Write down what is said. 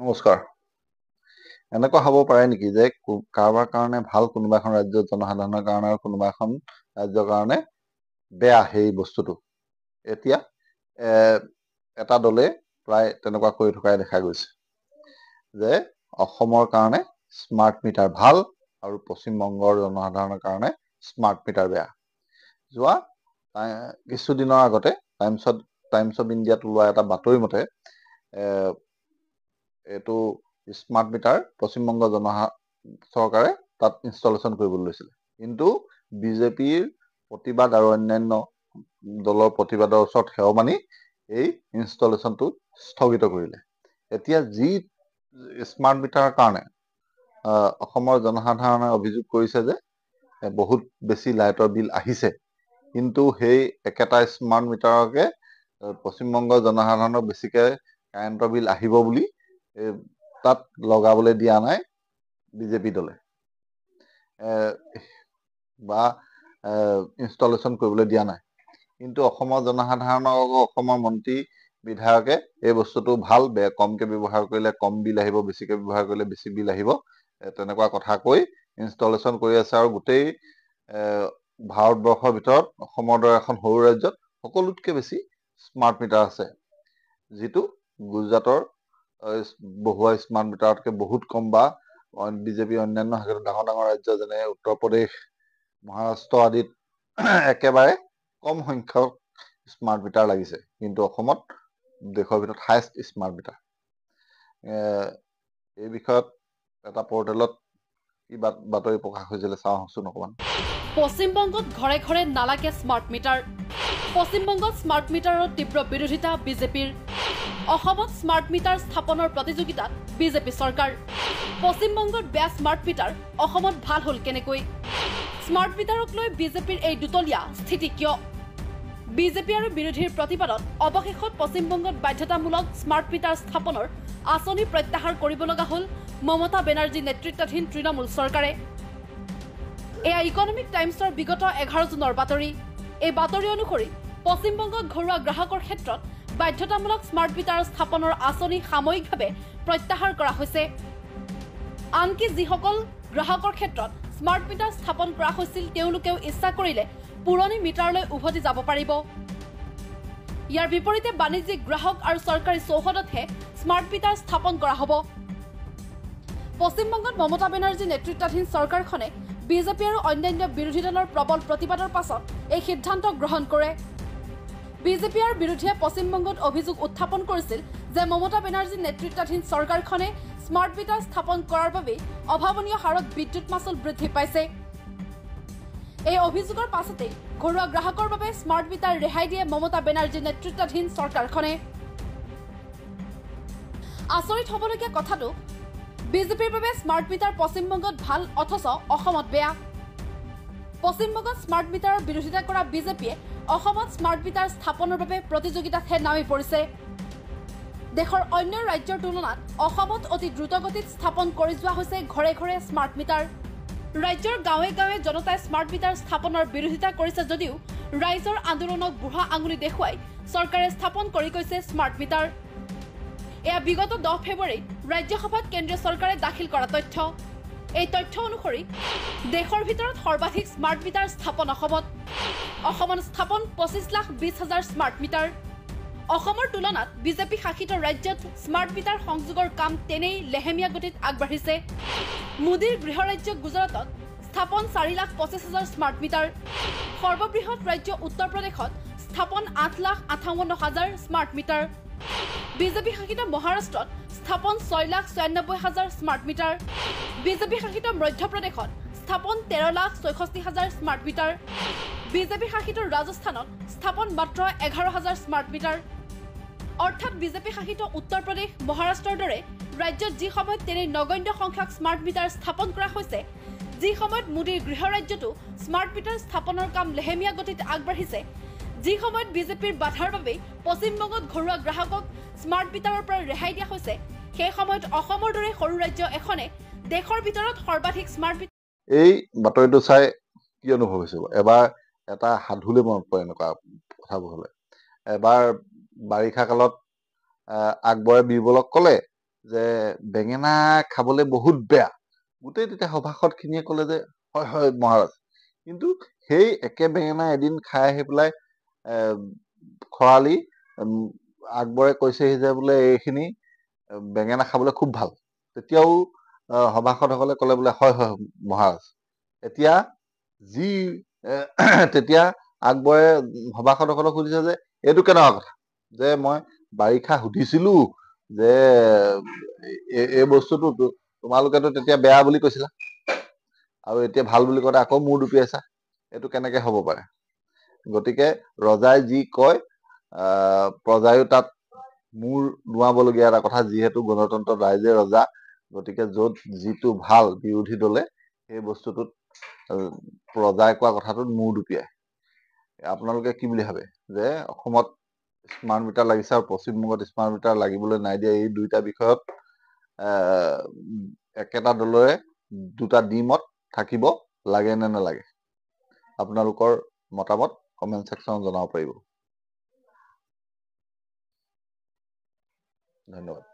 নমস্কাৰ। এনেকুৱা হ'ব পাৰে নেকি যে কাৰোবাৰ কাৰণে ভাল কোনোবা এখন ৰাজ্যৰ জনসাধাৰণৰ কাৰণে আৰু কোনোবা এখন ৰাজ্যৰ কাৰণে বেয়া সেই বস্তুটো। এতিয়া এটা দলে প্ৰায় তেনেকুৱা কৰি থকাই দেখা গৈছে যে অসমৰ কাৰণে স্মাৰ্ট মিটাৰ ভাল আৰু পশ্চিমবংগৰ জনসাধাৰণৰ কাৰণে স্মাৰ্ট মিটাৰ বেয়া। যোৱা কিছুদিনৰ আগতে টাইমছ অফ ইণ্ডিয়াত ওলোৱা এটা বাতৰি মতে এইটো স্মাৰ্ট মিটাৰ পশ্চিমবংগ চৰকাৰে তাত ইনষ্টলেশ্যন কৰিবলৈ লৈছিলে, কিন্তু বিজেপিৰ প্ৰতিবাদ আৰু অন্যান্য দলৰ প্ৰতিবাদৰ ওচৰত সেৱ মানি এই ইনষ্টলেশ্যনটো স্থগিত কৰিলে। এতিয়া যি স্মাৰ্ট মিটাৰৰ কাৰণে অসমৰ জনসাধাৰণে অভিযোগ কৰিছে যে বহুত বেছি লাইটৰ বিল আহিছে, কিন্তু সেই একেটা স্মাৰ্ট মিটাৰকে পশ্চিমবংগৰ জনসাধাৰণক বেছিকে কাৰেণ্টৰ বিল আহিব বুলি তাত লগাবলৈ দিয়া নাই বিজেপি দলে বা ইনষ্টলেশ্যন কৰিবলৈ দিয়া নাই। কিন্তু অসমৰ জনসাধাৰণক অসমৰ মন্ত্ৰী বিধায়কে এই বস্তুটো ভাল বেয়া কমকে ব্যৱহাৰ কৰিলে কম বিল আহিব, বেছিকে ব্যৱহাৰ কৰিলে বেছি বিল আহিব, তেনেকুৱা কথা কৈ ইনষ্টলেশ্যন কৰি আছে। আৰু গোটেই ভাৰতবৰ্ষৰ ভিতৰত অসমৰ দৰে এখন সৰু ৰাজ্যত সকলোতকৈ বেছি স্মাৰ্ট মিটাৰ আছে, যিটো গুজৰাটৰ বহুৱা স্মাৰ্ট মিটাৰতকৈ বহুত কম, বা বিজেপি অন্যান্য ডাঙৰ ডাঙৰ ৰাজ্য যেনে উত্তৰ প্ৰদেশ, মহাৰাষ্ট্ৰ আদিত একেবাৰে কম সংখ্যক স্মাৰ্ট মিটাৰ লাগিছে, কিন্তু অসমত দেশৰ ভিতৰত হায়েষ্ট স্মাৰ্ট মিটাৰ। এই বিষয়ত এটা পৰ্টেলত কি বাতৰি প্ৰকাশ হৈছিলে চাওঁচোন অকণমান। পশ্চিমবংগত ঘৰে ঘৰে নালাগে স্মাৰ্ট মিটাৰ। পশ্চিমবংগত স্মাৰ্ট মিটাৰৰ তীব্ৰ বিৰোধিতা বিজেপিৰ। অসমত স্মাৰ্ট মিটাৰ স্থাপনৰ প্ৰতিযোগিতাত বিজেপি চৰকাৰ। পশ্চিমবংগত বেয়া স্মাৰ্ট মিটাৰ, অসমত ভাল হ'ল কেনেকৈ? স্মাৰ্ট মিটাৰক লৈ বিজেপিৰ এই দুতলীয়া স্থিতি কিয়? বিজেপি আৰু বিৰোধীৰ প্ৰতিবাদত অৱশেষত পশ্চিমবংগত বাধ্যতামূলক স্মাৰ্ট মিটাৰ স্থাপনৰ আঁচনি প্ৰত্যাহাৰ কৰিব লগা হ'ল মমতা বেনাৰ্জী নেতৃত্বাধীন তৃণমূল চৰকাৰে। এয়া ইকনমিক টাইমছৰ বিগত 11 জুনৰ বাতৰি। এই বাতৰি অনুসৰি পশ্চিমবংগত ঘৰুৱা গ্ৰাহকৰ ক্ষেত্ৰত বাধ্যতামূলক স্মাৰ্ট মিটাৰ স্থাপনৰ আঁচনি সাময়িকভাৱে প্ৰত্যাহাৰ কৰা হৈছে। আনকি যিসকল গ্ৰাহকৰ ক্ষেত্ৰত স্মাৰ্ট মিটাৰ স্থাপন কৰা হৈছিল তেওঁলোকেও ইচ্ছা কৰিলে পুৰণি মিটাৰলৈ উভতি যাব পাৰিব। ইয়াৰ বিপৰীতে বাণিজ্যিক গ্ৰাহক আৰু চৰকাৰী চৌহদতহে স্মাৰ্ট মিটাৰ স্থাপন কৰা হ'ব। পশ্চিমবংগত মমতা বেনাৰ্জী নেতৃত্বাধীন চৰকাৰখনে বিজেপি আৰু অন্যান্য বিৰোধী দলৰ প্ৰবল প্ৰতিবাদৰ পাছত এই সিদ্ধান্ত গ্ৰহণ কৰে। বিজেপি আৰু বিৰোধীয়ে পশ্চিমবংগত অভিযোগ উত্থাপন কৰিছিল যে মমতা বেনাৰ্জী নেতৃত্বাধীন চৰকাৰখনে স্মাৰ্ট মিটাৰ স্থাপন কৰাৰ বাবে অভাৱনীয় হাৰত বিদ্যুৎ মাচুল বৃদ্ধি পাইছে। এই অভিযোগৰ পাছতে ঘৰুৱা গ্ৰাহকৰ বাবে স্মাৰ্ট মিটাৰ ৰেহাই দিয়ে মমতা বেনাৰ্জী নেতৃত্বাধীন চৰকাৰখনে। আচৰিত হ'বলগীয়া কথাটো, বিজেপিৰ বাবে স্মাৰ্ট মিটাৰ পশ্চিমবংগত ভাল অথচ অসমত বেয়া। পশ্চিমবংগত স্মাৰ্ট মিটাৰৰ বিৰোধিতা কৰা বিজেপিয়ে অসমত স্মাৰ্ট মিটাৰ স্থাপনৰ বাবে প্ৰতিযোগিতাতহে নামি পৰিছে। দেশৰ অন্য ৰাজ্যৰ তুলনাত অসমত অতি দ্ৰুতগতিত স্থাপন কৰি যোৱা হৈছে ঘৰে ঘৰে স্মাৰ্ট মিটাৰ। ৰাজ্যৰ গাঁৱে গাঁৱে জনতাই স্মাৰ্ট মিটাৰ স্থাপনৰ বিৰোধিতা কৰিছে যদিও ৰাইজৰ আন্দোলনক বুঢ়া আঙুলি দেখুৱাই চৰকাৰে স্থাপন কৰি গৈছে স্মাৰ্ট মিটাৰ। এয়া বিগত 10 ফেব্ৰুৱাৰীত ৰাজ্যসভাত কেন্দ্ৰীয় চৰকাৰে দাখিল কৰা তথ্য। এই তথ্য অনুসৰি দেশৰ ভিতৰত সৰ্বাধিক স্মাৰ্ট মিটাৰ স্থাপন অসমত। অসমত স্থাপন 25,20,000 স্মাৰ্ট মিটাৰ। অসমৰ তুলনাত বিজেপি শাসিত ৰাজ্যত স্মাৰ্ট মিটাৰ সংযোগৰ কাম তেনেই লেহেমীয়া গতিত আগবাঢ়িছে। মোদীৰ গৃহ ৰাজ্য গুজৰাটত স্থাপন 4,25,000 স্মাৰ্ট মিটাৰ। সৰ্ববৃহৎ ৰাজ্য উত্তৰ প্ৰদেশত স্থাপন 8,58,000 স্মাৰ্ট মিটাৰ। বিজেপি শাসিত মহাৰাষ্ট্ৰত স্থাপন 6,96,000 স্মাৰ্ট মিটাৰ। বিজেপি শাসিত মধ্যপ্ৰদেশত স্থাপন 13,66,000 স্মাৰ্ট মিটাৰ। বিজেপি শাসিত ৰাজস্থানত স্থাপন মাত্ৰ 11,000 স্মাৰ্ট মিটাৰ। অৰ্থাৎ বিজেপি শাসিত উত্তৰ প্ৰদেশ, মহাৰাষ্ট্ৰৰ দৰে ৰাজ্যত যি সময়ত তেনেই নগণ্য সংখ্যক স্মাৰ্ট মিটাৰ স্থাপন কৰা হৈছে, যি সময়ত মোদীৰ গৃহ ৰাজ্যতো স্মাৰ্ট মিটাৰ স্থাপনৰ কাম লেহেমীয়া গতিত আগবাঢ়িছে, যি সময়ত বিজেপিৰ বাধাৰ বাবে পশ্চিমবংগত ঘৰুৱা গ্ৰাহকক স্মাৰ্ট মিটাৰৰ পৰা ৰেহাই দিয়া হৈছে, সেই সময়ত অসমৰ দৰে সৰু ৰাজ্য এখনে দেশৰ ভিতৰত সৰ্বাধিক স্মাৰ্ট মিটাৰ। এই বাতৰিটো চাই কি অনুভৱ হৈছে? এবাৰ এটা সাধুলৈ মনত পৰে এনেকুৱা কথাবোৰ হ'লে। এবাৰ বাৰিষা কালত আকবৰে বীৰবলক ক'লে যে বেঙেনা খাবলৈ বহুত বেয়া, গোটেই তেতিয়া সভাসদখিনিয়ে ক'লে যে হয় হয় মহাৰাজ। কিন্তু সেই একে বেঙেনা এদিন খাই আহি পেলাই খৰালি আকবৰে কৈছেহি যে বোলে এইখিনি বেঙেনা খাবলৈ খুব ভাল। তেতিয়াও সভাসদসকলে ক'লে বোলে হয় হয় মহাৰাজ। এতিয়া যি তেতিয়া আকবৰে সভাসদসকলক সুধিছে যে এইটো কেনেকুৱা কথা, যে মই বাৰিষা সুধিছিলো যে এই বস্তুটো তোমালোকেতো তেতিয়া বেয়া বুলি কৈছিলা, আৰু এতিয়া ভাল বুলি কওঁতে আকৌ মূৰ দুপিয়াইছা, এইটো কেনেকে হ'ব পাৰে? গতিকে ৰজাই যি কয় প্ৰজায়ো তাত মূৰ নোৱাবলগীয়া এটা কথা, যিহেতু গণতন্ত্ৰত ৰাইজে ৰজা। গতিকে য'ত যিটো ভাল বিৰোধী দলে সেই বস্তুটোত প্ৰজাই কোৱা কথাটোত মূৰ দুপিয়ায়। আপোনালোকে কি বুলি ভাবে যে অসমত স্মাৰ্ট মিটাৰ লাগিছে আৰু পশ্চিমবংগত স্মাৰ্ট মিটাৰ লাগিবলৈ নাই দিয়া, এই দুইটা বিষয়ত একেটা দলৰে দুটা দ্বিমত থাকিব লাগে নে নালাগে? আপোনালোকৰ মতামত কমেণ্ট ছেকশ্যনত জনাব পাৰিব। ধন্যবাদ।